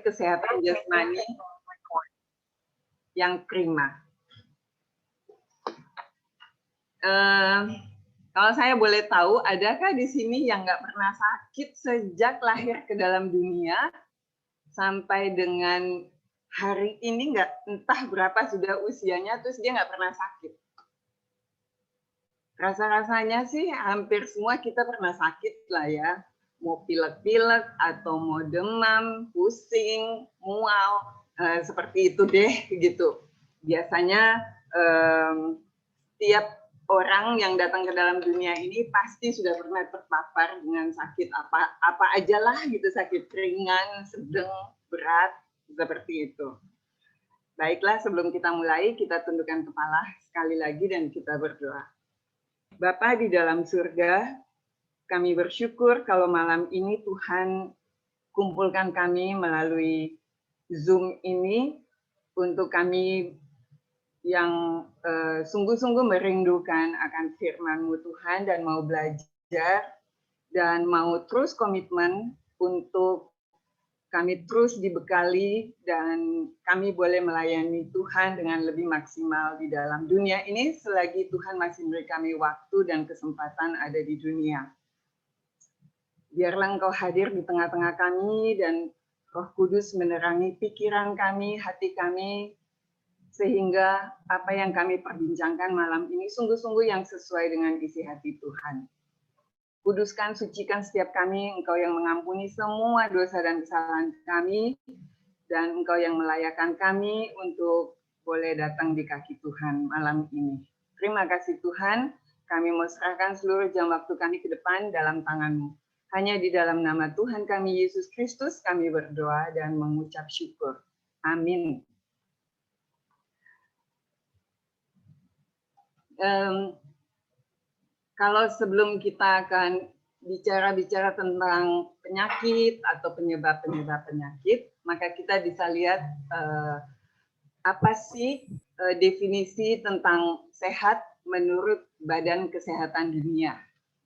kesehatan jasmani yang prima. Kalau saya boleh tahu, adakah di sini yang nggak pernah sakit sejak lahir ke dalam dunia sampai dengan hari ini, nggak entah berapa sudah usianya, terus dia nggak pernah sakit? Rasa-rasanya sih hampir semua kita pernah sakit lah ya. Mau pilek-pilek atau mau demam, pusing, mual, seperti itu deh gitu. Biasanya tiap orang yang datang ke dalam dunia ini pasti sudah pernah terpapar dengan sakit apa aja lah gitu, sakit ringan, sedang, berat, seperti itu. Baiklah, sebelum kita mulai, kita tundukkan kepala sekali lagi dan kita berdoa. Bapa di dalam surga, kami bersyukur kalau malam ini Tuhan kumpulkan kami melalui Zoom ini untuk kami yang sungguh-sungguh merindukan akan firman-Mu Tuhan dan mau belajar dan mau terus komitmen untuk kami terus dibekali dan kami boleh melayani Tuhan dengan lebih maksimal di dalam dunia ini selagi Tuhan masih memberi kami waktu dan kesempatan ada di dunia. Biarlah Engkau hadir di tengah-tengah kami dan Roh Kudus menerangi pikiran kami, hati kami, sehingga apa yang kami perbincangkan malam ini sungguh-sungguh yang sesuai dengan isi hati Tuhan. Kuduskan, sucikan setiap kami, Engkau yang mengampuni semua dosa dan kesalahan kami, dan Engkau yang melayakkan kami untuk boleh datang di kaki Tuhan malam ini. Terima kasih Tuhan, kami mau serahkan seluruh jam waktu kami ke depan dalam tangan-Mu. Hanya di dalam nama Tuhan kami Yesus Kristus kami berdoa dan mengucap syukur. Amin. Kalau sebelum kita akan bicara tentang penyakit atau penyebab-penyebab penyakit, maka kita bisa lihat apa sih definisi tentang sehat menurut Badan Kesehatan Dunia,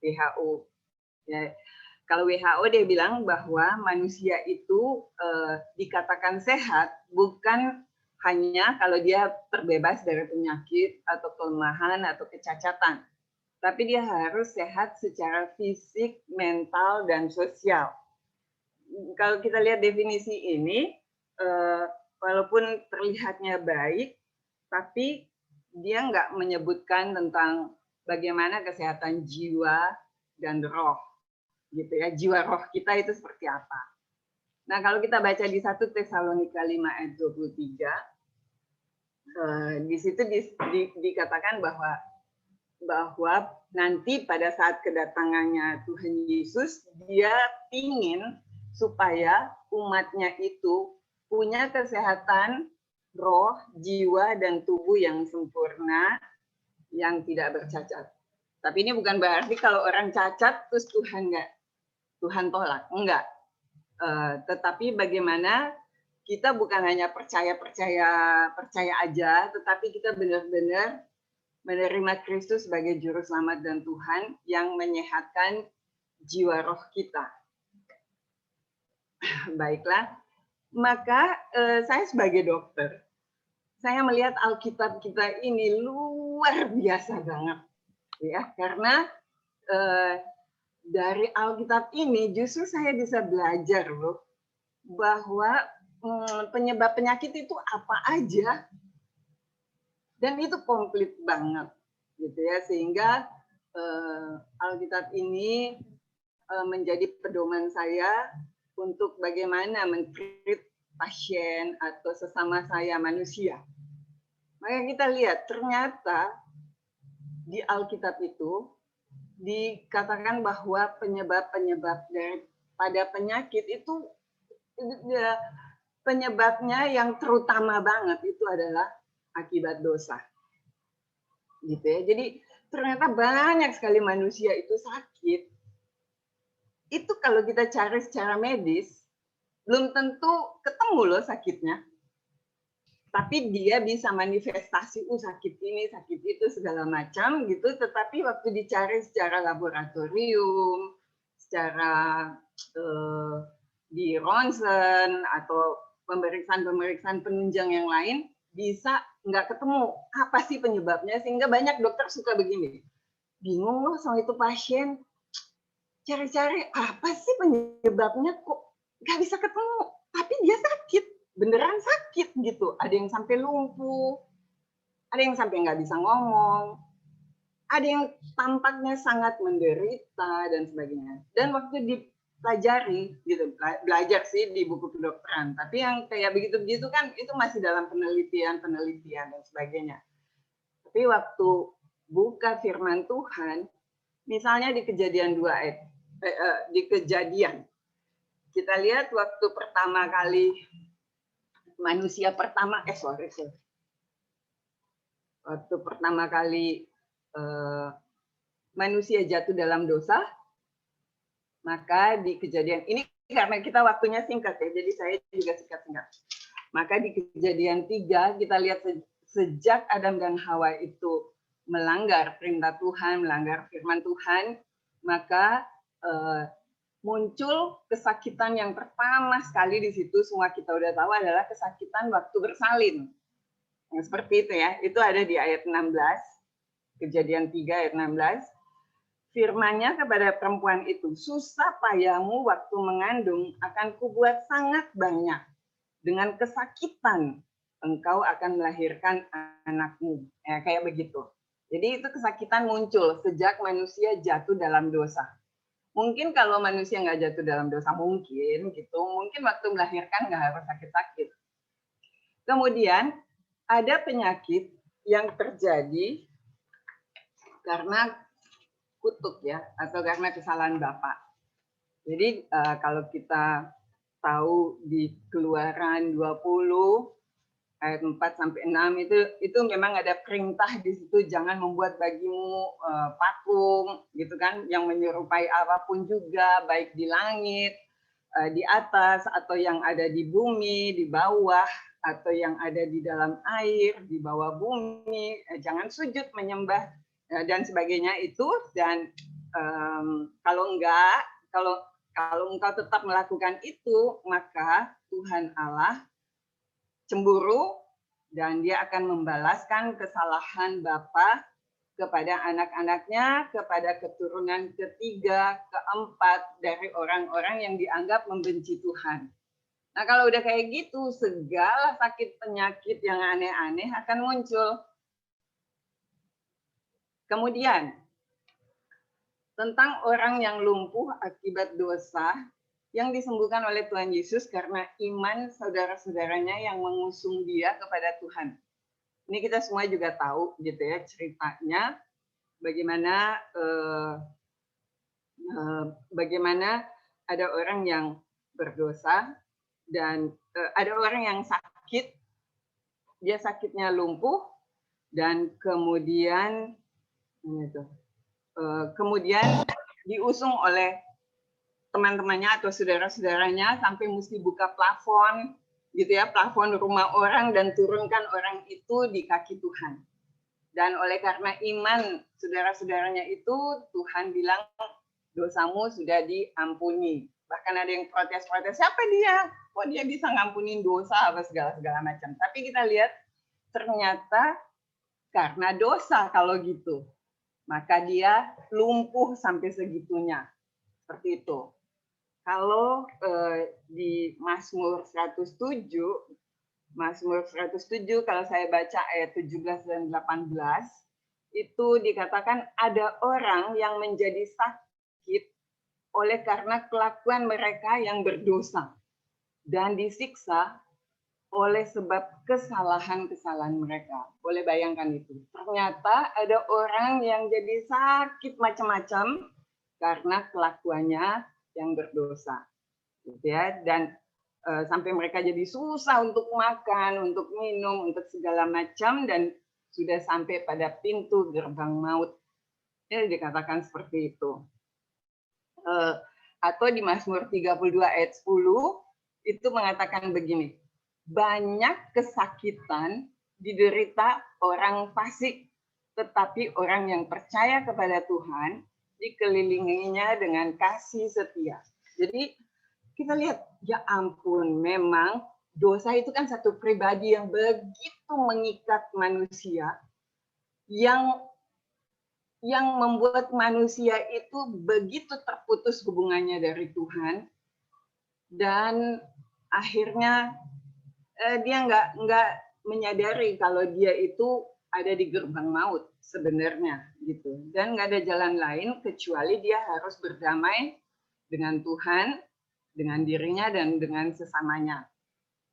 WHO. Ya, kalau WHO dia bilang bahwa manusia itu dikatakan sehat bukan hanya kalau dia terbebas dari penyakit atau kelemahan atau kecacatan, tapi dia harus sehat secara fisik, mental, dan sosial. Kalau kita lihat definisi ini, walaupun terlihatnya baik, tapi dia nggak menyebutkan tentang bagaimana kesehatan jiwa dan roh, gitu ya. Jiwa roh kita itu seperti apa. Nah, kalau kita baca di 1 Tesalonika 5 ayat 23, di situ dikatakan bahwa nanti pada saat kedatangannya Tuhan Yesus, dia ingin supaya umatnya itu punya kesehatan roh, jiwa, dan tubuh yang sempurna, yang tidak bercacat. Tapi ini bukan berarti kalau orang cacat terus Tuhan tolak, enggak. Tetapi bagaimana kita bukan hanya percaya aja, tetapi kita benar-benar menerima Kristus sebagai juru selamat dan Tuhan yang menyehatkan jiwa roh kita. Baiklah, maka saya sebagai dokter, saya melihat Alkitab kita ini luar biasa banget, ya, karena dari Alkitab ini justru saya bisa belajar loh bahwa penyebab penyakit itu apa aja, dan itu komplit banget, gitu ya, sehingga Alkitab ini menjadi pedoman saya untuk bagaimana men-treat pasien atau sesama saya manusia. Maka kita lihat ternyata di Alkitab itu dikatakan bahwa penyebab-penyebab daripada penyakit itu penyebabnya yang terutama banget itu adalah akibat dosa. Gitu ya. Jadi ternyata banyak sekali manusia itu sakit. Itu kalau kita cari secara medis belum tentu ketemu loh sakitnya. Tapi dia bisa manifestasi sakit ini, sakit itu, segala macam gitu, tetapi waktu dicari secara laboratorium, secara di ronsen atau pemeriksaan penunjang yang lain bisa nggak ketemu apa sih penyebabnya, sehingga banyak dokter suka begini, bingung loh sama itu pasien, cari-cari apa sih penyebabnya kok nggak bisa ketemu, tapi dia sakit, beneran sakit gitu, ada yang sampai lumpuh, ada yang sampai nggak bisa ngomong, ada yang tampaknya sangat menderita dan sebagainya. Dan waktu dipelajari, gitu, belajar sih di buku kedokteran, tapi yang kayak begitu-begitu kan itu masih dalam penelitian dan sebagainya. Tapi waktu buka firman Tuhan, misalnya di Kejadian 2 ayat, di Kejadian, kita lihat waktu pertama kali manusia pertama, waktu pertama kali manusia jatuh dalam dosa, maka di Kejadian ini, karena kita waktunya singkat ya, jadi saya juga singkat-singkat. Maka di Kejadian 3 kita lihat sejak Adam dan Hawa itu melanggar perintah Tuhan, melanggar firman Tuhan, maka muncul kesakitan yang pertama sekali di situ, semua kita udah tahu adalah kesakitan waktu bersalin. Yang seperti itu ya, itu ada di ayat 16, Kejadian 3 ayat 16. Firman-Nya kepada perempuan itu, susah payahmu waktu mengandung akan kubuat sangat banyak. Dengan kesakitan engkau akan melahirkan anakmu. Ya, kayak begitu. Jadi itu kesakitan muncul sejak manusia jatuh dalam dosa. Mungkin kalau manusia nggak jatuh dalam dosa, mungkin waktu melahirkan nggak harus sakit-sakit. Kemudian ada penyakit yang terjadi karena kutuk ya, atau karena kesalahan Bapak. Jadi kalau kita tahu di Keluaran 20 ayat 4 sampai 6 itu memang ada perintah di situ, jangan membuat bagimu patung gitu kan, yang menyerupai apapun juga, baik di langit, di atas, atau yang ada di bumi, di bawah, atau yang ada di dalam air, di bawah bumi, jangan sujud menyembah dan sebagainya itu. Dan kalau engkau tetap melakukan itu, maka Tuhan Allah cemburu dan dia akan membalaskan kesalahan Bapa kepada anak-anaknya, kepada keturunan ketiga, keempat dari orang-orang yang dianggap membenci Tuhan. Nah, kalau udah kayak gitu, segala sakit penyakit yang aneh-aneh akan muncul. Kemudian, tentang orang yang lumpuh akibat dosa, yang disembuhkan oleh Tuhan Yesus karena iman saudara-saudaranya yang mengusung dia kepada Tuhan. Ini kita semua juga tahu gitu ya ceritanya, bagaimana ada orang yang berdosa dan ada orang yang sakit, dia sakitnya lumpuh dan kemudian diusung oleh teman-temannya atau saudara-saudaranya sampai mesti buka plafon gitu ya, plafon rumah orang dan turunkan orang itu di kaki Tuhan. Dan oleh karena iman saudara-saudaranya itu, Tuhan bilang dosamu sudah diampuni. Bahkan ada yang protes-protes, siapa dia? Kok dia bisa ngampunin dosa apa segala macam. Tapi kita lihat ternyata karena dosa kalau gitu. Maka dia lumpuh sampai segitunya. Seperti itu. Kalau di Mazmur 107 kalau saya baca ayat 17 dan 18 itu dikatakan ada orang yang menjadi sakit oleh karena kelakuan mereka yang berdosa dan disiksa oleh sebab kesalahan-kesalahan mereka. Boleh bayangkan itu. Ternyata ada orang yang jadi sakit macam-macam karena kelakuannya yang berdosa, gitu ya. Dan sampai mereka jadi susah untuk makan, untuk minum, untuk segala macam, dan sudah sampai pada pintu gerbang maut. Ya, dikatakan seperti itu. Atau di Mazmur 32 ayat 10 itu mengatakan begini, banyak kesakitan diderita orang fasik, tetapi orang yang percaya kepada Tuhan dikelilinginya dengan kasih setia. Jadi kita lihat, ya ampun, memang dosa itu kan satu pribadi yang begitu mengikat manusia, yang membuat manusia itu begitu terputus hubungannya dari Tuhan, dan akhirnya dia nggak menyadari kalau dia itu ada di gerbang maut sebenarnya gitu, dan nggak ada jalan lain kecuali dia harus berdamai dengan Tuhan, dengan dirinya dan dengan sesamanya.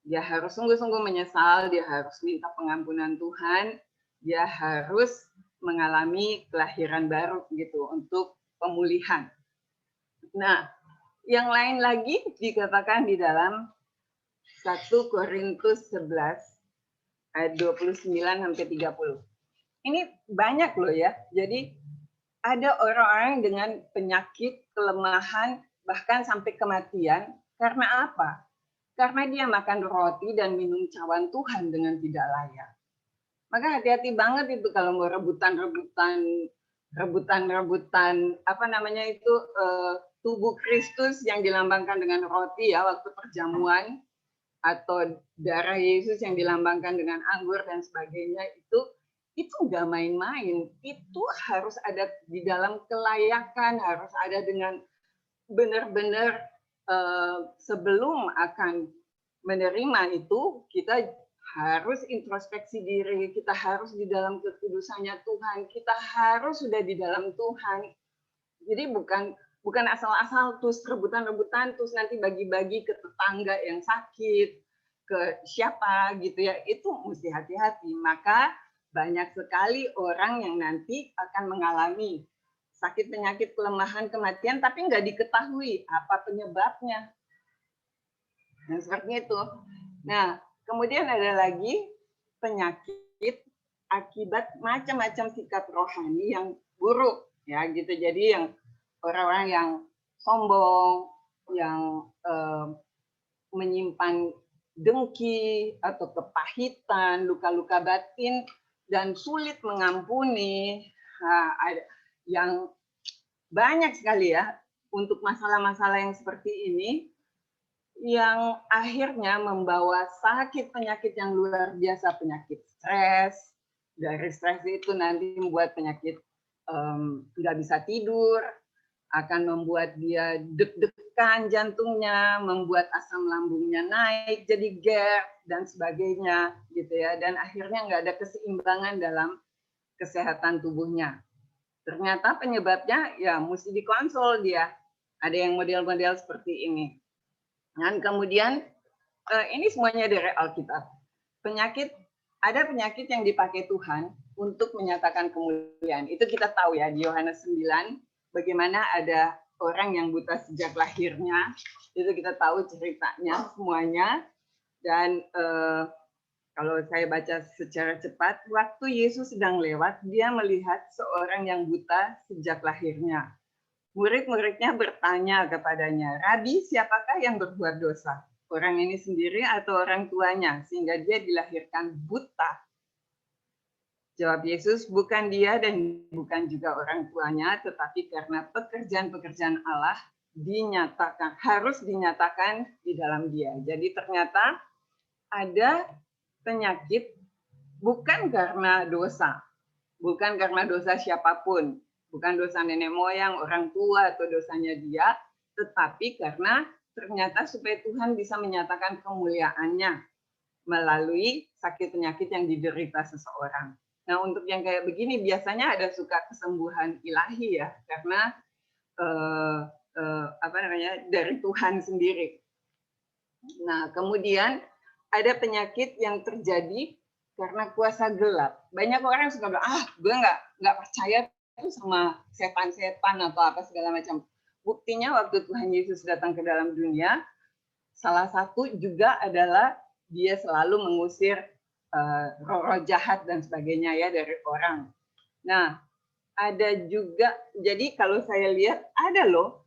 Dia harus sungguh-sungguh menyesal, dia harus minta pengampunan Tuhan, dia harus mengalami kelahiran baru gitu untuk pemulihan. Nah, yang lain lagi dikatakan di dalam 1 Korintus 11 ayat 29 sampai 30. Ini banyak loh ya. Jadi ada orang-orang dengan penyakit, kelemahan, bahkan sampai kematian. Karena apa? Karena dia makan roti dan minum cawan Tuhan dengan tidak layak. Maka hati-hati banget itu kalau mau rebutan apa namanya itu tubuh Kristus yang dilambangkan dengan roti ya waktu perjamuan, atau darah Yesus yang dilambangkan dengan anggur dan sebagainya, itu nggak main-main. Itu harus ada di dalam kelayakan, harus ada dengan benar-benar sebelum akan menerima itu, kita harus introspeksi diri, kita harus di dalam kekudusannya Tuhan, kita harus sudah di dalam Tuhan. Jadi bukan asal-asal terus rebutan-rebutan terus nanti bagi-bagi ke tetangga yang sakit, ke siapa gitu ya, itu mesti hati-hati. Maka banyak sekali orang yang nanti akan mengalami sakit, penyakit, kelemahan, kematian, tapi nggak diketahui apa penyebabnya. Nah, seperti itu. Nah, kemudian ada lagi penyakit akibat macam-macam sikap rohani yang buruk, ya gitu. Jadi yang orang-orang yang sombong, yang menyimpan dengki atau kepahitan, luka-luka batin, dan sulit mengampuni, yang banyak sekali ya untuk masalah-masalah yang seperti ini, yang akhirnya membawa sakit penyakit yang luar biasa, penyakit stres. Dari stres itu nanti membuat penyakit nggak bisa tidur, akan membuat dia deg-degan jantungnya, membuat asam lambungnya naik, jadi GERD dan sebagainya, gitu ya. Dan akhirnya nggak ada keseimbangan dalam kesehatan tubuhnya. Ternyata penyebabnya ya mesti dikonsul dia. Ada yang model-model seperti ini. Dan kemudian ini semuanya dari Alkitab. Ada penyakit yang dipakai Tuhan untuk menyatakan kemuliaan. Itu kita tahu ya di Yohanes 9, bagaimana ada orang yang buta sejak lahirnya. Itu kita tahu ceritanya semuanya. Dan kalau saya baca secara cepat, waktu Yesus sedang lewat, dia melihat seorang yang buta sejak lahirnya. Murid-muridnya bertanya kepadanya, "Rabi, siapakah yang berbuat dosa? Orang ini sendiri atau orang tuanya, sehingga dia dilahirkan buta?" Jawab Yesus, "Bukan dia dan bukan juga orang tuanya, tetapi karena pekerjaan-pekerjaan Allah harus dinyatakan di dalam dia." Jadi ternyata ada penyakit bukan karena dosa, bukan karena dosa siapapun, bukan dosa nenek moyang, orang tua, atau dosanya dia, tetapi karena ternyata supaya Tuhan bisa menyatakan kemuliaannya melalui sakit penyakit yang diderita seseorang. Nah, untuk yang kayak begini biasanya ada suka kesembuhan ilahi ya, karena dari Tuhan sendiri. Nah, kemudian ada penyakit yang terjadi karena kuasa gelap. Banyak orang suka bilang, gue nggak percaya itu sama setan-setan atau apa segala macam. Buktinya waktu Tuhan Yesus datang ke dalam dunia, salah satu juga adalah dia selalu mengusir roh-roh jahat dan sebagainya ya dari orang. Nah, ada juga, jadi kalau saya lihat ada loh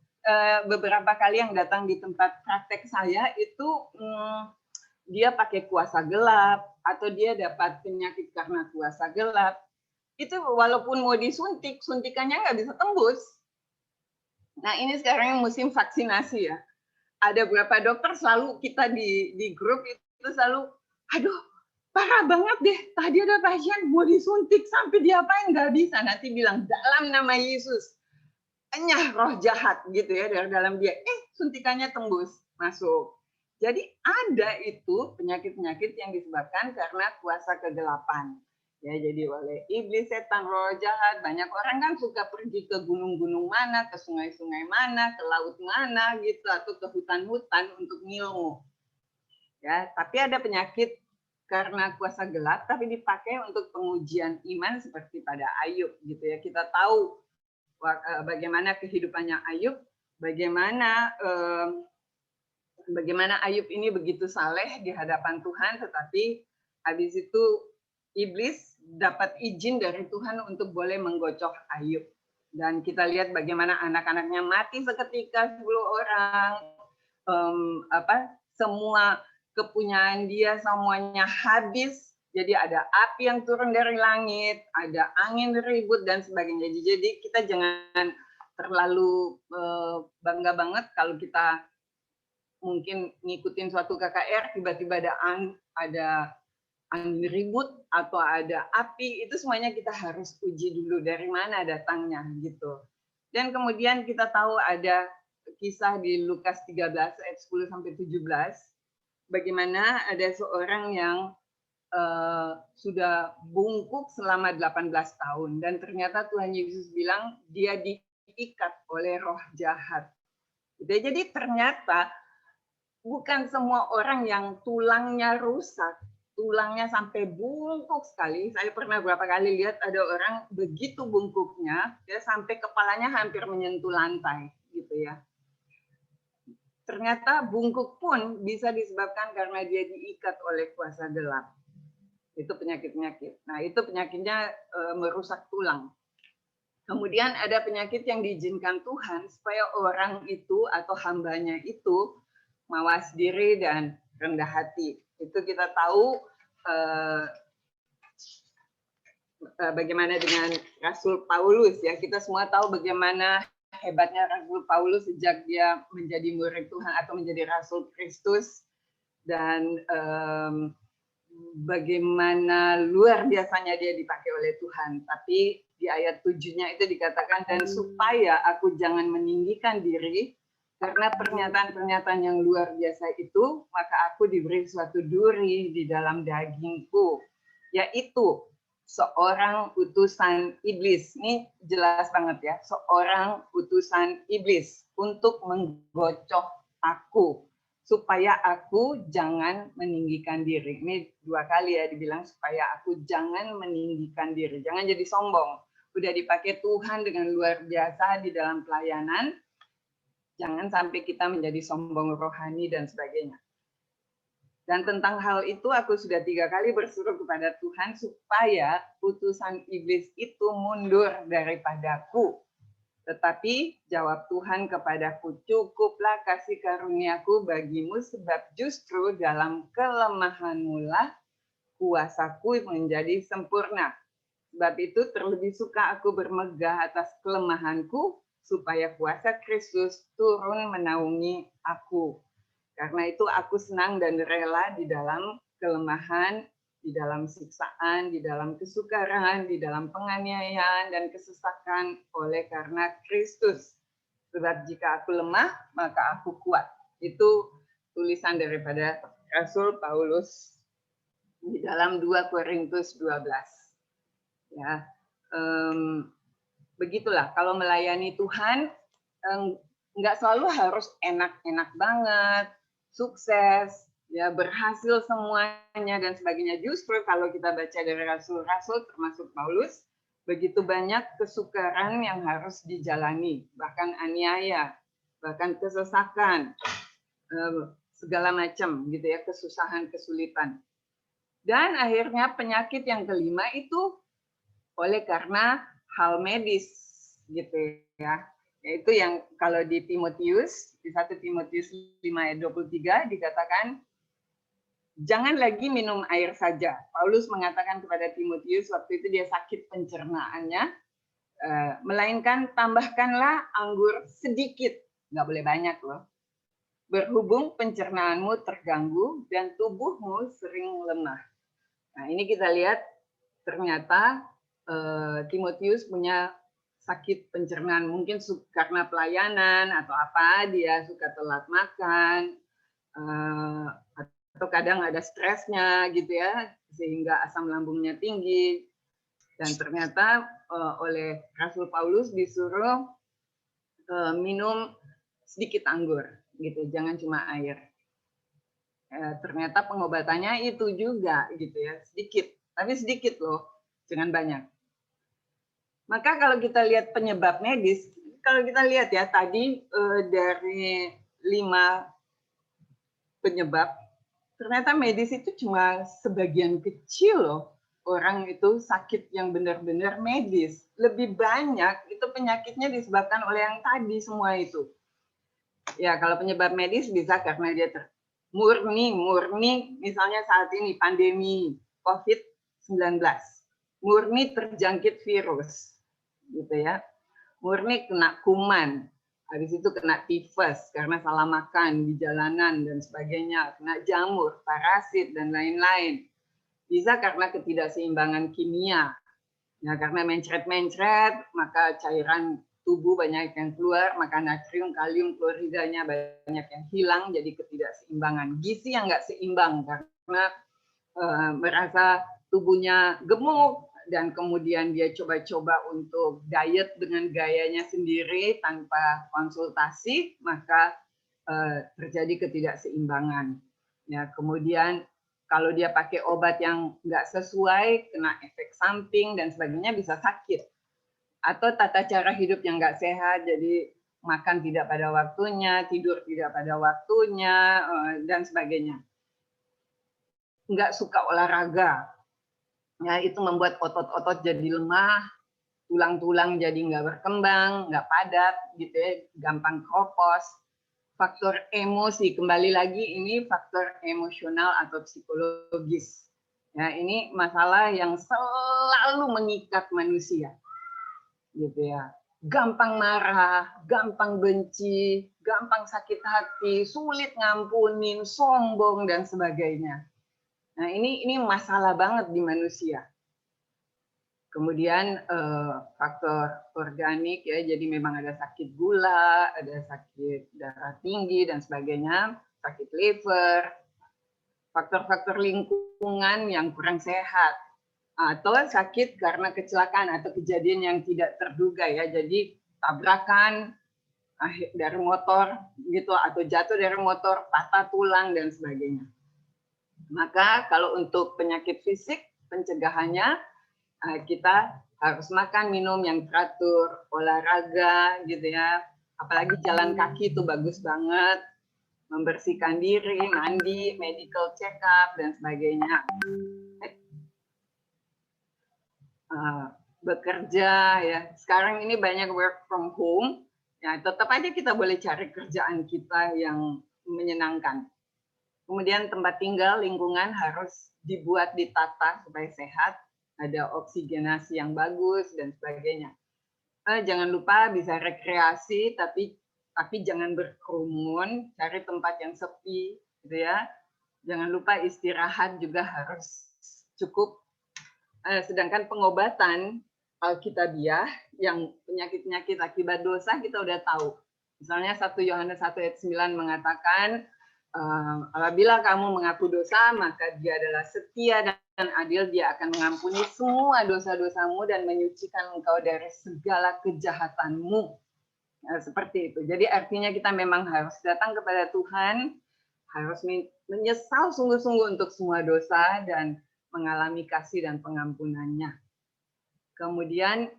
beberapa kali yang datang di tempat praktek saya itu dia pakai kuasa gelap atau dia dapat penyakit karena kuasa gelap. Itu walaupun mau disuntik, suntikannya nggak bisa tembus. Nah, ini sekarang musim vaksinasi ya. ada beberapa dokter selalu kita di grup itu selalu, aduh parah banget deh, tadi ada pasien mau disuntik sampai diapain nggak bisa, nanti bilang dalam nama Yesus, enyah roh jahat gitu ya dari dalam dia, suntikannya tembus masuk. Jadi ada itu penyakit-penyakit yang disebabkan karena kuasa kegelapan. Ya, jadi oleh iblis, setan, roh jahat. Banyak orang kan suka pergi ke gunung-gunung mana, ke sungai-sungai mana, ke laut mana gitu, atau ke hutan-hutan untuk ngilmu. Ya, tapi ada penyakit karena kuasa gelap, tapi dipakai untuk pengujian iman seperti pada Ayub gitu ya. Kita tahu bagaimana kehidupannya Ayub, bagaimana Ayub ini begitu saleh di hadapan Tuhan, tetapi habis itu iblis dapat izin dari Tuhan untuk boleh menggocok Ayub. Dan kita lihat bagaimana anak-anaknya mati seketika 10 orang, semua kepunyaan dia semuanya habis. Jadi ada api yang turun dari langit, ada angin ribut dan sebagainya. Jadi kita jangan terlalu bangga banget kalau kita mungkin ngikutin suatu KKR, tiba-tiba ada angin ribut atau ada api, itu semuanya kita harus uji dulu dari mana datangnya gitu. Dan kemudian kita tahu ada kisah di Lukas 13 ayat 10 sampai 17, bagaimana ada seorang yang sudah bungkuk selama 18 tahun dan ternyata Tuhan Yesus bilang dia diikat oleh roh jahat. Jadi ternyata bukan semua orang yang tulangnya rusak, tulangnya sampai bungkuk sekali. Saya pernah berapa kali lihat ada orang begitu bungkuknya, ya sampai kepalanya hampir menyentuh lantai, gitu ya. Ternyata bungkuk pun bisa disebabkan karena dia diikat oleh kuasa gelap. Itu penyakit-penyakit. Nah, itu penyakitnya merusak tulang. Kemudian ada penyakit yang diizinkan Tuhan supaya orang itu atau hambanya itu mawas diri dan rendah hati. Itu kita tahu bagaimana dengan Rasul Paulus ya. Kita semua tahu bagaimana hebatnya Rasul Paulus sejak dia menjadi murid Tuhan atau menjadi Rasul Kristus, dan bagaimana luar biasanya dia dipakai oleh Tuhan. Tapi di ayat 7-nya itu dikatakan, dan supaya aku jangan meninggikan diri karena pernyataan-pernyataan yang luar biasa itu, maka aku diberi suatu duri di dalam dagingku, yaitu seorang utusan iblis. Ini jelas banget ya, seorang utusan iblis untuk menggocok aku, supaya aku jangan meninggikan diri. Ini 2 kali ya dibilang supaya aku jangan meninggikan diri. Jangan jadi sombong. Udah dipakai Tuhan dengan luar biasa di dalam pelayanan, jangan sampai kita menjadi sombong rohani dan sebagainya. Dan tentang hal itu aku sudah 3 kali bersuruh kepada Tuhan supaya utusan iblis itu mundur daripadaku. Tetapi jawab Tuhan kepadaku, cukuplah kasih karuniaku bagimu, sebab justru dalam kelemahanmulah kuasaku menjadi sempurna. Sebab itu terlebih suka aku bermegah atas kelemahanku, supaya kuasa Kristus turun menaungi aku. Karena itu aku senang dan rela di dalam kelemahan, di dalam siksaan, di dalam kesukaran, di dalam penganiayaan dan kesesakan oleh karena Kristus. Sebab jika aku lemah, maka aku kuat. Itu tulisan daripada Rasul Paulus di dalam 2 Korintus 12. Ya, begitulah kalau melayani Tuhan, nggak selalu harus enak-enak banget, sukses, ya berhasil semuanya dan sebagainya. Justru kalau kita baca dari rasul-rasul termasuk Paulus, begitu banyak kesukaran yang harus dijalani, bahkan aniaya, bahkan kesesakan, segala macam gitu ya, kesusahan, kesulitan. Dan akhirnya penyakit yang kelima itu oleh karena hal medis gitu ya. Yaitu yang kalau di Timotius, di 1 Timotius 5 ayat 23 dikatakan, jangan lagi minum air saja. Paulus mengatakan kepada Timotius waktu itu dia sakit pencernaannya, melainkan tambahkanlah anggur sedikit, nggak boleh banyak loh. berhubung pencernaanmu terganggu dan tubuhmu sering lemah. Nah, ini kita lihat ternyata Timotius punya sakit pencernaan, mungkin karena pelayanan atau apa, dia suka telat makan, atau kadang ada stresnya gitu ya, sehingga asam lambungnya tinggi. Dan ternyata oleh Rasul Paulus disuruh minum sedikit anggur, gitu, jangan cuma air. Ternyata pengobatannya itu juga, gitu ya, sedikit, tapi sedikit loh, jangan banyak. Maka kalau kita lihat penyebab medis, kalau kita lihat ya tadi dari 5 penyebab, ternyata medis itu cuma sebagian kecil loh. Orang itu sakit yang benar-benar medis. Lebih banyak itu penyakitnya disebabkan oleh yang tadi semua itu. Ya, kalau penyebab medis bisa karena dia murni misalnya saat ini pandemi COVID-19. Murni terjangkit virus. Gitu ya. Murni kena kuman. Habis itu kena tifus karena salah makan di jalanan dan sebagainya, kena jamur, parasit dan lain-lain. Bisa karena ketidakseimbangan kimia. Ya, karena mencret-mencret, maka cairan tubuh banyak yang keluar, maka natrium, kalium, kloridanya banyak yang hilang, jadi ketidakseimbangan. Gizi yang nggak seimbang karena merasa tubuhnya gemuk, dan kemudian dia coba-coba untuk diet dengan gayanya sendiri tanpa konsultasi, maka terjadi ketidakseimbangan. Ya, kemudian kalau dia pakai obat yang nggak sesuai, kena efek samping dan sebagainya, bisa sakit. Atau tata cara hidup yang nggak sehat, jadi makan tidak pada waktunya, tidur tidak pada waktunya, dan sebagainya. Nggak suka olahraga, ya itu membuat otot-otot jadi lemah, tulang-tulang jadi nggak berkembang, nggak padat, gitu ya, gampang kropos. Faktor emosi, kembali lagi ini faktor emosional atau psikologis. Ya, ini masalah yang selalu mengikat manusia, gitu ya. Gampang marah, gampang benci, gampang sakit hati, sulit ngampunin, sombong dan sebagainya. Nah, ini masalah banget di manusia. Kemudian faktor organik ya, jadi memang ada sakit gula, ada sakit darah tinggi dan sebagainya, sakit liver, faktor-faktor lingkungan yang kurang sehat, atau sakit karena kecelakaan atau kejadian yang tidak terduga ya, jadi tabrakan dari motor gitu, atau jatuh dari motor, patah tulang dan sebagainya. Maka kalau untuk penyakit fisik, pencegahannya kita harus makan, minum yang teratur, olahraga gitu ya. Apalagi jalan kaki itu bagus banget, membersihkan diri, mandi, medical check up dan sebagainya. Bekerja ya. Sekarang ini banyak work from home. Ya, tetap aja kita boleh cari kerjaan kita yang menyenangkan. Kemudian tempat tinggal, lingkungan harus dibuat, ditata supaya sehat, ada oksigenasi yang bagus dan sebagainya. Jangan lupa bisa rekreasi, tapi jangan berkerumun, cari tempat yang sepi, gitu ya. Jangan lupa istirahat juga harus cukup. Sedangkan pengobatan Alkitabiah yang penyakit-penyakit akibat dosa kita udah tahu. Misalnya 1 Yohanes 1 ayat 9 mengatakan, apabila kamu mengaku dosa, maka dia adalah setia dan adil, dia akan mengampuni semua dosa-dosamu dan menyucikan engkau dari segala kejahatanmu. Seperti itu. Jadi artinya kita memang harus datang kepada Tuhan, harus menyesal sungguh-sungguh untuk semua dosa dan mengalami kasih dan pengampunannya. Kemudian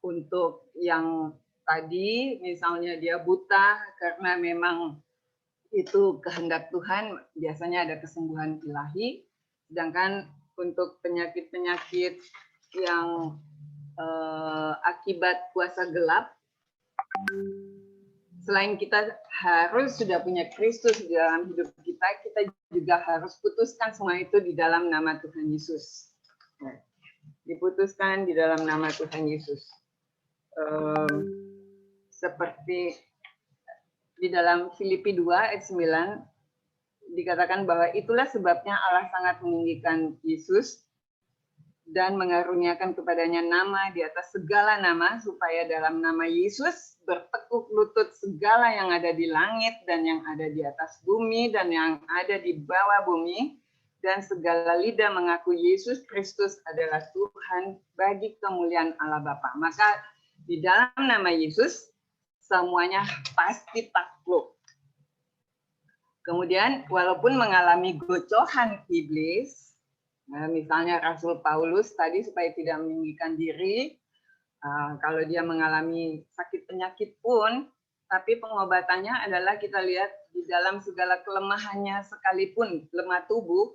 untuk yang tadi, misalnya dia buta karena memang itu kehendak Tuhan, biasanya ada kesembuhan ilahi. Sedangkan untuk penyakit-penyakit yang akibat kuasa gelap, selain kita harus sudah punya Kristus di dalam hidup kita, kita juga harus putuskan semua itu di dalam nama Tuhan Yesus. Diputuskan di dalam nama Tuhan Yesus. Seperti Di dalam Filipi 2 ayat 9 dikatakan bahwa itulah sebabnya Allah sangat meninggikan Yesus dan mengaruniakan kepadanya nama di atas segala nama, supaya dalam nama Yesus bertekuk lutut segala yang ada di langit dan yang ada di atas bumi dan yang ada di bawah bumi, dan segala lidah mengaku Yesus Kristus adalah Tuhan bagi kemuliaan Allah Bapa. Maka di dalam nama Yesus semuanya pasti takluk. Kemudian walaupun mengalami gocohan iblis, nah, misalnya Rasul Paulus tadi supaya tidak meninggikan diri, kalau dia mengalami sakit penyakit pun, tapi pengobatannya adalah kita lihat di dalam segala kelemahannya sekalipun lemah tubuh,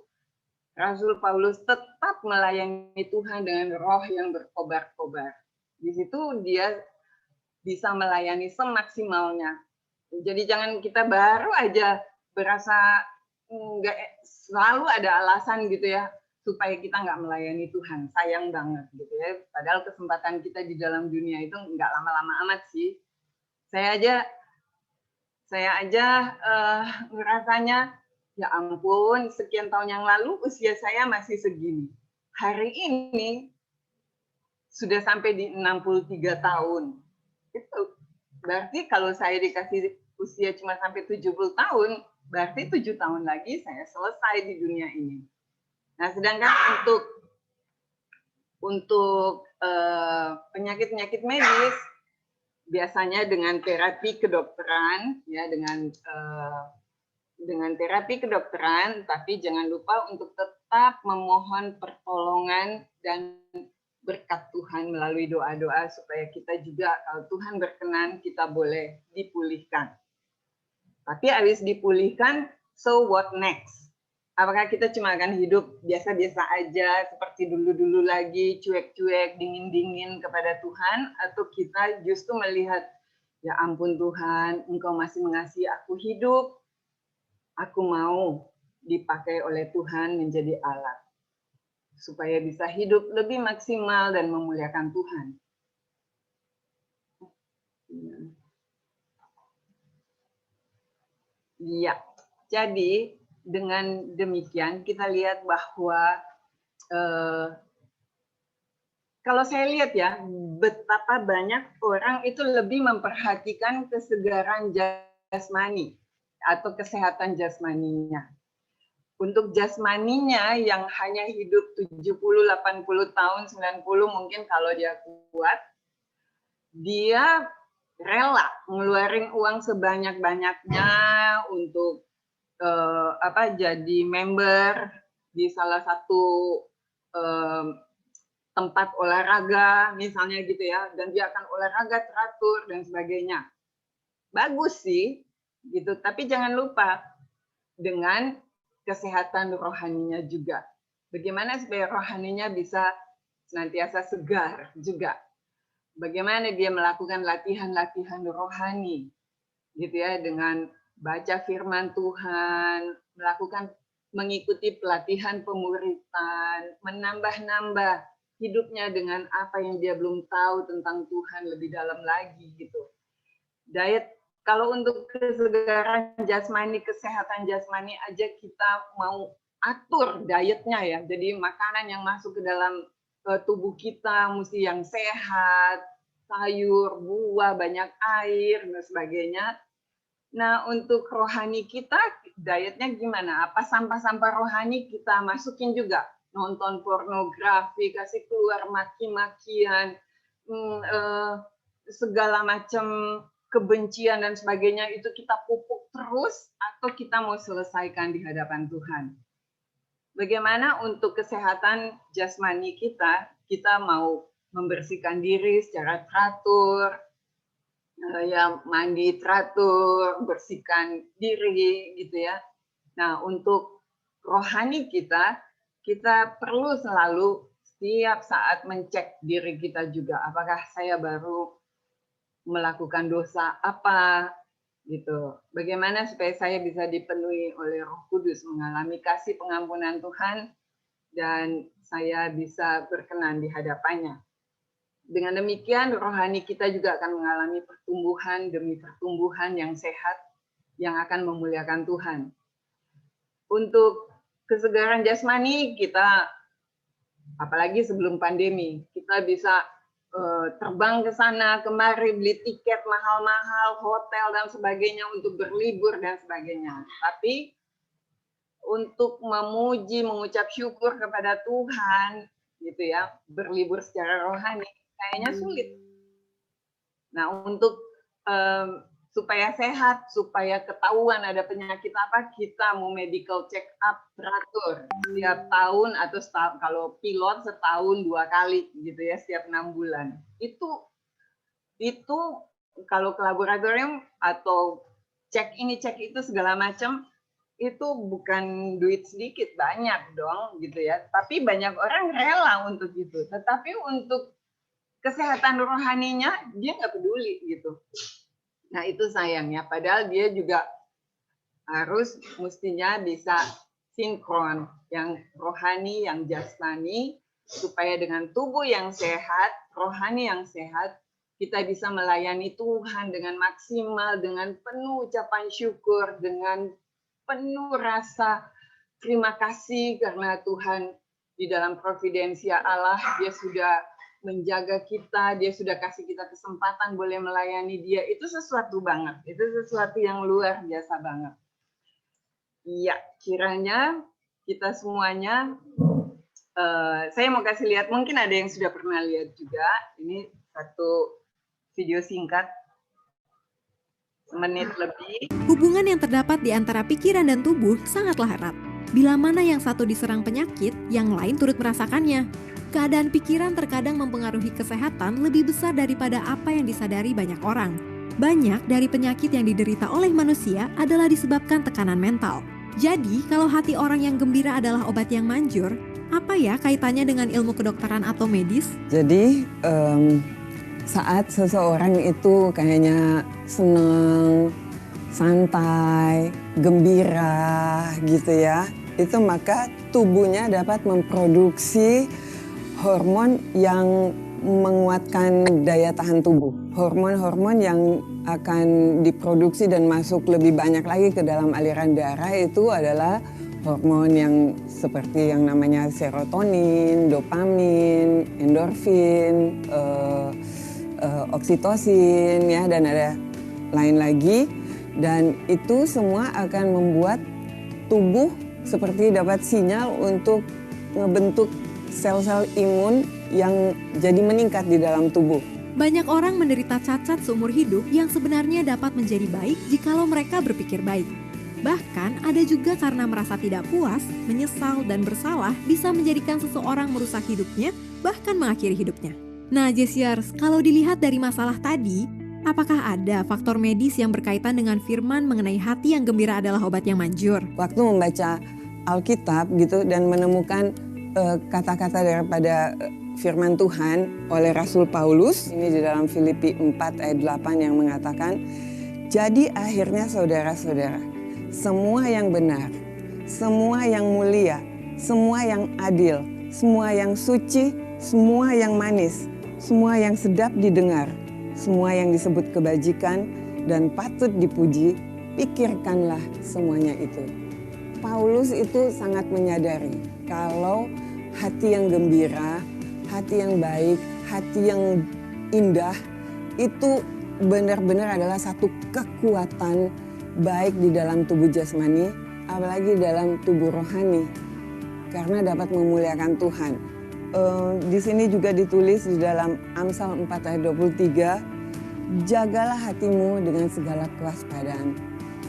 Rasul Paulus tetap melayani Tuhan dengan roh yang berkobar-kobar. Di situ dia bisa melayani semaksimalnya. Jadi jangan kita baru aja berasa nggak, selalu ada alasan gitu ya supaya kita nggak melayani Tuhan. Sayang banget gitu ya. Padahal kesempatan kita di dalam dunia itu nggak lama-lama amat sih. Saya aja ngerasanya ya ampun, sekian tahun yang lalu usia saya masih segini. Hari ini sudah sampai di 63 tahun. Itu berarti kalau saya dikasih usia cuma sampai 70 tahun, berarti 7 tahun lagi saya selesai di dunia ini. Nah, sedangkan untuk penyakit-penyakit medis biasanya dengan terapi kedokteran, ya dengan terapi kedokteran, tapi jangan lupa untuk tetap memohon pertolongan dan berkat Tuhan melalui doa-doa supaya kita juga kalau Tuhan berkenan kita boleh dipulihkan. Tapi habis dipulihkan, so what next? Apakah kita cuma akan hidup biasa-biasa aja seperti dulu-dulu lagi, cuek-cuek, dingin-dingin kepada Tuhan, atau kita justru melihat, ya ampun Tuhan, Engkau masih mengasihi aku hidup, aku mau dipakai oleh Tuhan menjadi alat supaya bisa hidup lebih maksimal dan memuliakan Tuhan. Iya, jadi dengan demikian kita lihat bahwa kalau saya lihat ya, betapa banyak orang itu lebih memperhatikan kesegaran jasmani atau kesehatan jasmaninya. Untuk jasmaninya yang hanya hidup 70, 80 tahun, 90 mungkin kalau dia kuat, dia rela ngeluarin uang sebanyak-banyaknya untuk jadi member di salah satu tempat olahraga misalnya gitu ya, dan dia akan olahraga teratur dan sebagainya. Bagus sih gitu, tapi jangan lupa dengan kesehatan rohaninya juga. Bagaimana supaya rohaninya bisa senantiasa segar juga. Bagaimana dia melakukan latihan-latihan rohani gitu ya, dengan baca firman Tuhan, mengikuti pelatihan pemuritan, menambah-nambah hidupnya dengan apa yang dia belum tahu tentang Tuhan lebih dalam lagi gitu. Diet, kalau untuk kesegaran jasmani, kesehatan jasmani aja kita mau atur dietnya ya. Jadi makanan yang masuk ke dalam tubuh kita mesti yang sehat, sayur, buah, banyak air dan sebagainya. Nah, untuk rohani kita dietnya gimana? Apa sampah-sampah rohani kita masukin juga? Nonton pornografi, kasih keluar maki-makian, segala macam kebencian dan sebagainya itu kita pupuk terus atau kita mau selesaikan di hadapan Tuhan. Bagaimana untuk kesehatan jasmani kita, kita mau membersihkan diri secara teratur, ya mandi teratur, bersihkan diri gitu ya. Nah, untuk rohani kita perlu selalu setiap saat mencek diri kita juga, apakah saya baru melakukan dosa apa gitu. Bagaimana supaya saya bisa dipenuhi oleh Roh Kudus, mengalami kasih pengampunan Tuhan dan saya bisa berkenan di hadapannya. Dengan demikian rohani kita juga akan mengalami pertumbuhan demi pertumbuhan yang sehat yang akan memuliakan Tuhan. Untuk kesegaran jasmani kita, apalagi sebelum pandemi, kita bisa terbang ke sana kemari, beli tiket mahal-mahal, hotel dan sebagainya untuk berlibur dan sebagainya. Tapi untuk memuji, mengucap syukur kepada Tuhan, gitu ya, berlibur secara rohani, kayaknya sulit. Nah, untuk supaya sehat, supaya ketahuan ada penyakit apa, kita mau medical check up teratur setiap tahun atau kalau pilot setahun 2 kali gitu ya, setiap 6 bulan. Itu kalau ke laboratorium atau cek ini cek itu segala macam, itu bukan duit sedikit, banyak dong gitu ya. Tapi banyak orang rela untuk itu. Tetapi untuk kesehatan rohaninya dia nggak peduli gitu. Nah itu sayangnya, padahal dia juga harus mestinya bisa sinkron, yang rohani, yang jasmani, supaya dengan tubuh yang sehat, rohani yang sehat, kita bisa melayani Tuhan dengan maksimal, dengan penuh ucapan syukur, dengan penuh rasa terima kasih karena Tuhan di dalam providensia Allah, dia sudah menjaga kita, dia sudah kasih kita kesempatan boleh melayani dia. Itu sesuatu banget, itu sesuatu yang luar biasa banget. Iya, kiranya kita semuanya, saya mau kasih lihat, mungkin ada yang sudah pernah lihat juga, ini satu video singkat, semenit lebih. Hubungan yang terdapat di antara pikiran dan tubuh sangatlah erat. Bila mana yang satu diserang penyakit, yang lain turut merasakannya. Keadaan pikiran terkadang mempengaruhi kesehatan lebih besar daripada apa yang disadari banyak orang. Banyak dari penyakit yang diderita oleh manusia adalah disebabkan tekanan mental. Jadi, kalau hati orang yang gembira adalah obat yang manjur, apa ya kaitannya dengan ilmu kedokteran atau medis? Jadi, saat seseorang itu kayaknya senang, santai, gembira gitu ya, itu maka tubuhnya dapat memproduksi hormon yang menguatkan daya tahan tubuh. Hormon-hormon yang akan diproduksi dan masuk lebih banyak lagi ke dalam aliran darah itu adalah hormon yang seperti yang namanya serotonin, dopamin, endorfin, oksitosin ya, dan ada lain lagi. Dan itu semua akan membuat tubuh seperti dapat sinyal untuk ngebentuk sel-sel imun yang jadi meningkat di dalam tubuh. Banyak orang menderita cacat seumur hidup yang sebenarnya dapat menjadi baik jikalau mereka berpikir baik. Bahkan ada juga karena merasa tidak puas, menyesal, dan bersalah bisa menjadikan seseorang merusak hidupnya, bahkan mengakhiri hidupnya. Nah Jesiars, kalau dilihat dari masalah tadi, apakah ada faktor medis yang berkaitan dengan firman mengenai hati yang gembira adalah obat yang manjur? Waktu membaca Alkitab gitu dan menemukan kata-kata daripada firman Tuhan oleh Rasul Paulus, ini di dalam Filipi 4 ayat 8 yang mengatakan, jadi akhirnya saudara-saudara, semua yang benar, semua yang mulia, semua yang adil, semua yang suci, semua yang manis, semua yang sedap didengar, semua yang disebut kebajikan dan patut dipuji, pikirkanlah semuanya itu. Paulus itu sangat menyadari kalau hati yang gembira, hati yang baik, hati yang indah itu benar-benar adalah satu kekuatan baik di dalam tubuh jasmani, apalagi dalam tubuh rohani, karena dapat memuliakan Tuhan. Di sini juga ditulis di dalam Amsal 4 ayat 23, jagalah hatimu dengan segala kewaspadaan,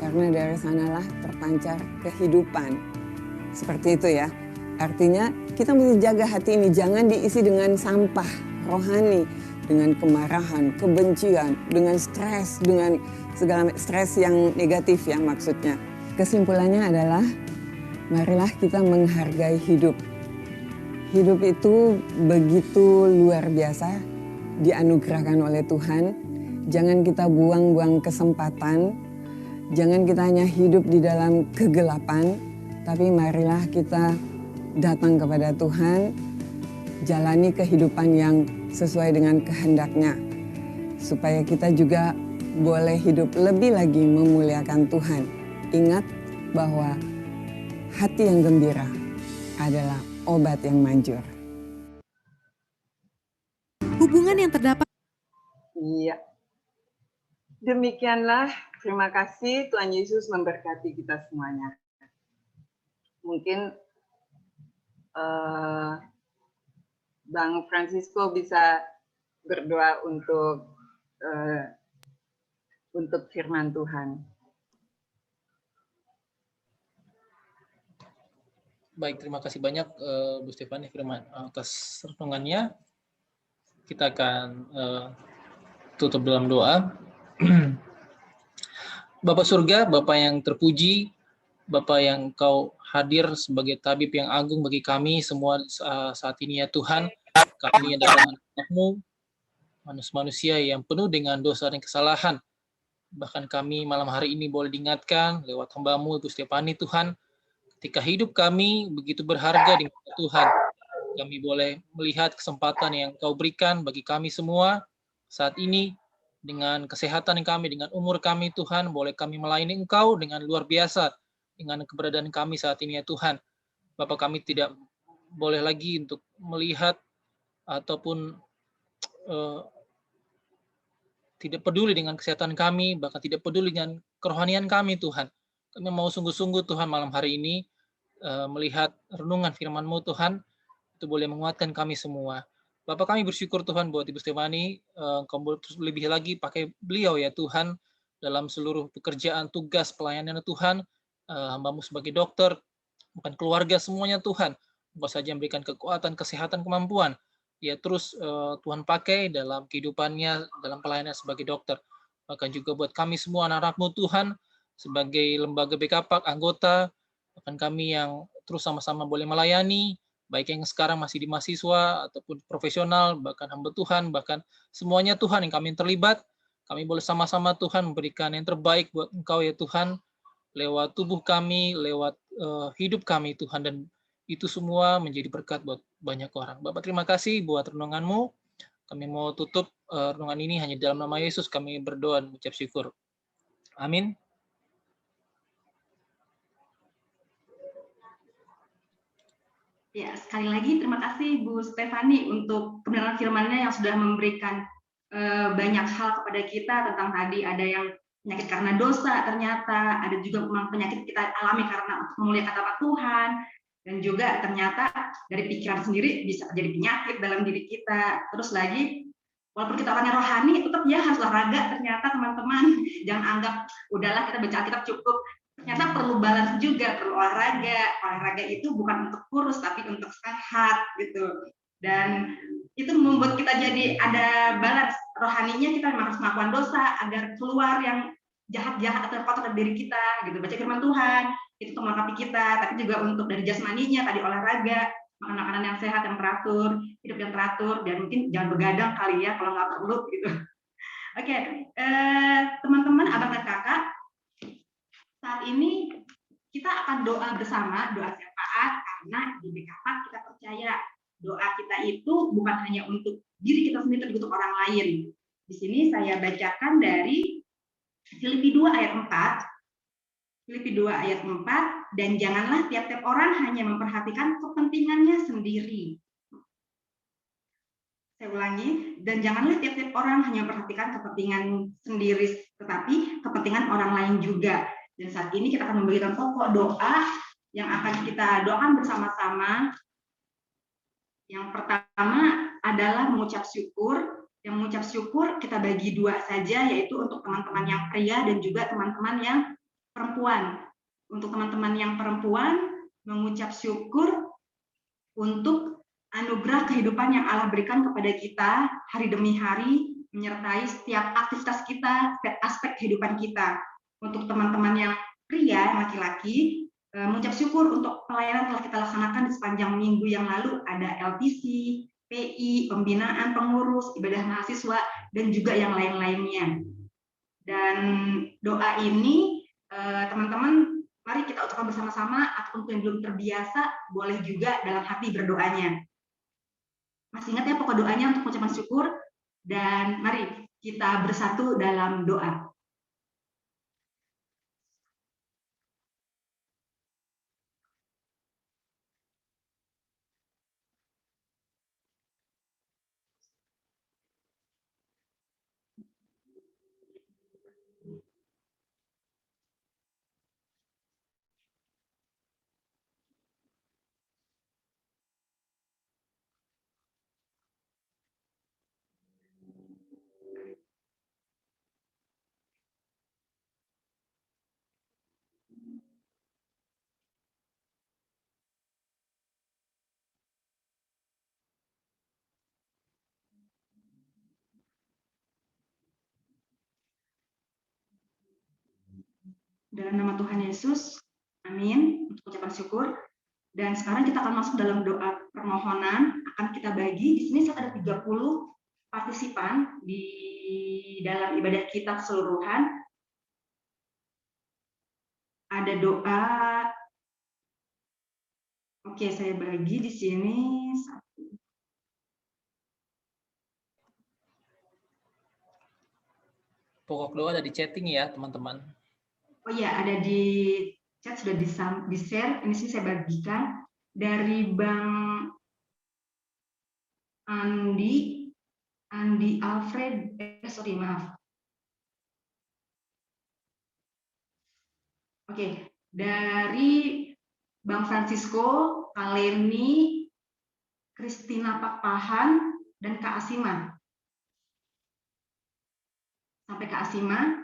karena dari sanalah terpancar kehidupan. Seperti itu ya. Artinya kita mesti jaga hati ini, jangan diisi dengan sampah rohani, dengan kemarahan, kebencian, dengan stres, dengan segala stres yang negatif ya maksudnya. Kesimpulannya adalah marilah kita menghargai hidup. Hidup itu begitu luar biasa dianugerahkan oleh Tuhan. Jangan kita buang-buang kesempatan. Jangan kita hanya hidup di dalam kegelapan, tapi marilah kita datang kepada Tuhan, jalani kehidupan yang sesuai dengan kehendaknya, supaya kita juga boleh hidup lebih lagi memuliakan Tuhan. Ingat bahwa hati yang gembira adalah obat yang manjur. Hubungan yang terdapat Iya. Demikianlah, terima kasih, Tuhan Yesus memberkati kita semuanya. Mungkin Bang Francisco bisa berdoa untuk firman Tuhan. Baik, terima kasih banyak Bu Stefani Firman atas renungannya. Kita akan tutup dalam doa. Bapa surga, Bapa yang terpuji, Bapa yang Engkau hadir sebagai tabib yang agung bagi kami semua saat ini ya Tuhan. Kami adalah anak-anak-Mu, manusia yang penuh dengan dosa dan kesalahan. Bahkan kami malam hari ini boleh diingatkan lewat hamba-Mu Ibu Stefani Tuhan, ketika hidup kami begitu berharga di mata Tuhan. Kami boleh melihat kesempatan yang Kau berikan bagi kami semua saat ini, dengan kesehatan kami, dengan umur kami Tuhan, boleh kami melayani Engkau dengan luar biasa, dengan keberadaan kami saat ini ya Tuhan. Bapak, kami tidak boleh lagi untuk melihat ataupun tidak peduli dengan kesehatan kami, bahkan tidak peduli dengan kerohanian kami Tuhan. Kami mau sungguh-sungguh Tuhan malam hari ini melihat renungan firman-Mu Tuhan, itu boleh menguatkan kami semua. Bapak, kami bersyukur Tuhan buat Ibu Stefani, Engkau terus lebih lagi pakai beliau ya Tuhan, dalam seluruh pekerjaan, tugas, pelayanan Tuhan, hamba-Mu sebagai dokter, bukan keluarga semuanya Tuhan, Engkau saja memberikan kekuatan, kesehatan, kemampuan, ya terus Tuhan pakai dalam kehidupannya, dalam pelayanan sebagai dokter. Bahkan juga buat kami semua anak-anak-Mu Tuhan, sebagai lembaga BKPAK, anggota, bahkan kami yang terus sama-sama boleh melayani, baik yang sekarang masih di mahasiswa ataupun profesional, bahkan hamba Tuhan, bahkan semuanya Tuhan yang kami terlibat, kami boleh sama-sama Tuhan memberikan yang terbaik buat Engkau ya Tuhan, lewat tubuh kami, lewat hidup kami Tuhan, dan itu semua menjadi berkat buat banyak orang. Bapak, terima kasih buat renungan-Mu. Kami mau tutup renungan ini hanya dalam nama Yesus kami berdoa dan mengucap syukur. Amin. Ya, sekali lagi terima kasih Bu Stefani untuk kebenaran firman-Nya yang sudah memberikan banyak hal kepada kita tentang tadi ada yang penyakit karena dosa ternyata, ada juga memang penyakit kita alami karena untuk memuliakan nama Tuhan, dan juga ternyata dari pikiran sendiri bisa jadi penyakit dalam diri kita. Terus lagi, walaupun kita orangnya rohani, tetap ya harus olahraga ternyata teman-teman. Jangan anggap udahlah kita baca Alkitab cukup. Ternyata perlu balance juga, perlu olahraga. Olahraga itu bukan untuk kurus, tapi untuk sehat gitu. Dan itu membuat kita jadi ada balance rohaninya, kita memang harus melakukan dosa agar keluar yang jahat-jahat atau kotor dari diri kita gitu. Baca firman Tuhan itu untuk melengkapi kita, tapi juga untuk dari jasmaninya tadi olahraga, makan makanan yang sehat, yang teratur, hidup yang teratur, dan mungkin jangan begadang kali ya kalau nggak perlu gitu. Oke, teman-teman, abang dan kakak, saat ini kita akan doa bersama, doa syafaat, karena di BKP kita percaya doa kita itu bukan hanya untuk diri kita sendiri, tapi untuk orang lain. Di sini saya bacakan dari Filipi 2 ayat 4. Filipi 2 ayat 4, dan janganlah tiap-tiap orang hanya memperhatikan kepentingannya sendiri. Saya ulangi, dan janganlah tiap-tiap orang hanya memperhatikan kepentingan sendiri, tetapi kepentingan orang lain juga. Dan saat ini kita akan memberikan pokok doa yang akan kita doakan bersama-sama. Yang pertama adalah mengucap syukur. Yang mengucap syukur kita bagi dua saja, yaitu untuk teman-teman yang pria dan juga teman-teman yang perempuan. Untuk teman-teman yang perempuan, mengucap syukur untuk anugerah kehidupan yang Allah berikan kepada kita hari demi hari, menyertai setiap aktivitas kita, setiap aspek kehidupan kita. Untuk teman-teman yang pria, laki-laki, mengucap syukur untuk pelayanan telah kita laksanakan di sepanjang minggu yang lalu, ada LTC, PI, pembinaan pengurus, ibadah mahasiswa, dan juga yang lain-lainnya. Dan doa ini, teman-teman, mari kita ucapkan bersama-sama, atau untuk yang belum terbiasa, boleh juga dalam hati berdoanya. Masih ingat ya pokok doanya untuk mengucapkan syukur, dan mari kita bersatu dalam doa. Dalam nama Tuhan Yesus, amin, untuk ucapan syukur. Dan sekarang kita akan masuk dalam doa permohonan, akan kita bagi. Di sini ada 30 partisipan di dalam ibadah kita keseluruhan. Ada doa, oke saya bagi di sini. Pokok doa ada di chatting ya, teman-teman. Oh iya, ada di chat, sudah di-share. Ini sih saya bagikan dari Bang Andi Alfred, maaf. Oke, dari Bang Francisco, Kak Leni, Christina Pakpahan, dan Kak Asima. Sampai Kak Asima.